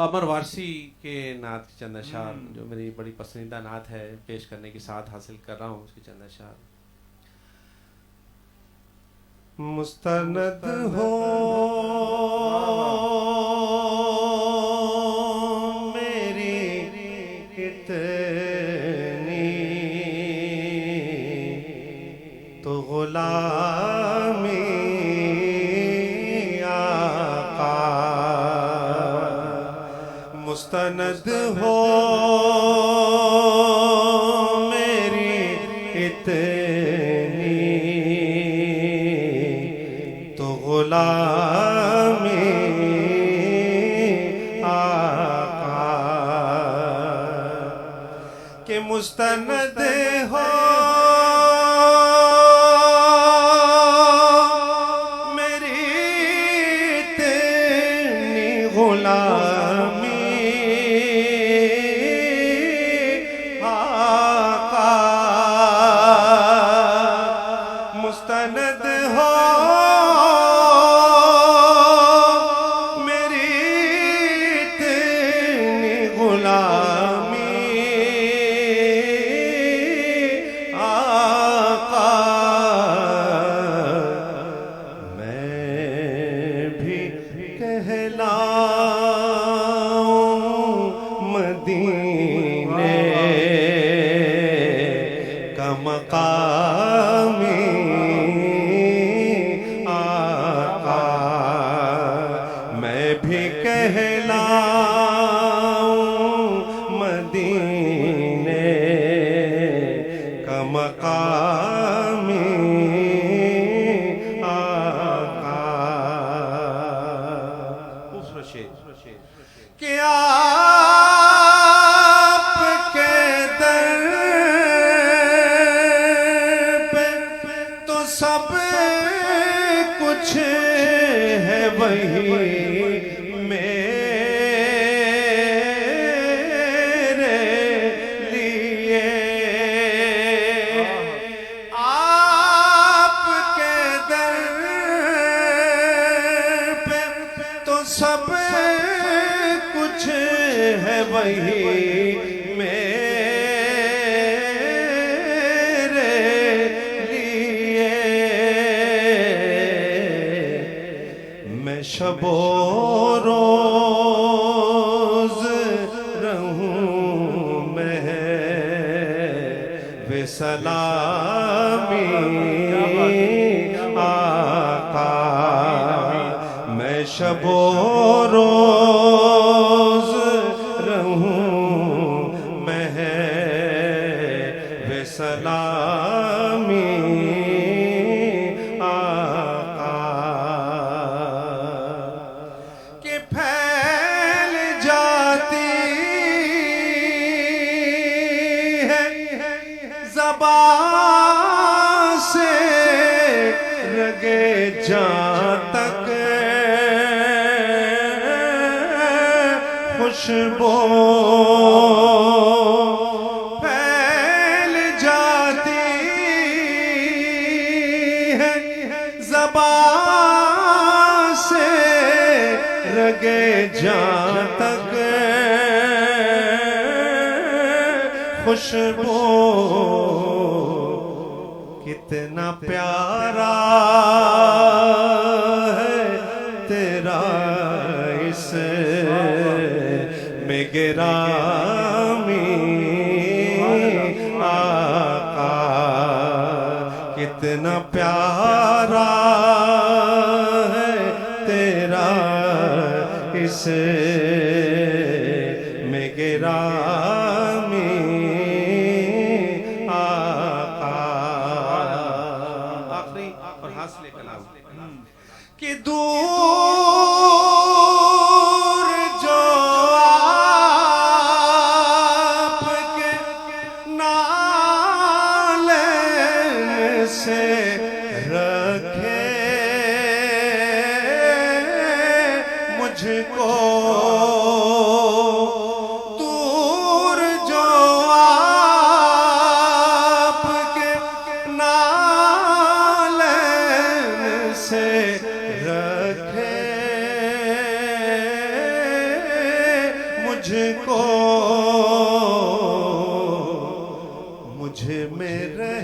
امر وارسی کے نعت کے چند اشعار جو میری بڑی پسندیدہ نعت ہے پیش کرنے کی سعادت حاصل کر رہا ہوں. اس کے چند اشعار. مستند ہو میری اتنی تو غلامی آقا. مستند ہو میری اتنی تو غلامی آقا کہ مستند ہو میری اتنی غلامی آقا. مستند ہو میری اتنی غلامی آقا. میں بھی کہلاؤں مدینے کا مقامی آقا. میں بھی کہلاؤں مدینے کا مقامی آقا. کہ آپ کے در پہ تو سب کچھ ہے وہی میرے لیے. آپ کے در پہ تو سب کچھ ہے وہی میرے لیے. میں شب و روز رہوں میں سلامی آقا. میں شب و روز رہوں میں سلامی آقا. کہ پھیل جاتی ہے زبان سے رگے جان تک خوشبو. پھیل جاتی ہے زبان سے رگے جان تک خوشبو. کتنا پیارا ہے تیرا اس میں گرامی آقا. کتنا پیارا ہے تیرا اس میں گرامی آقا. آخری اور حاصل کلام کہ دور جو آپ کے نالے سے رکھے مجھ کو. دور مجھ کو مجھے میرے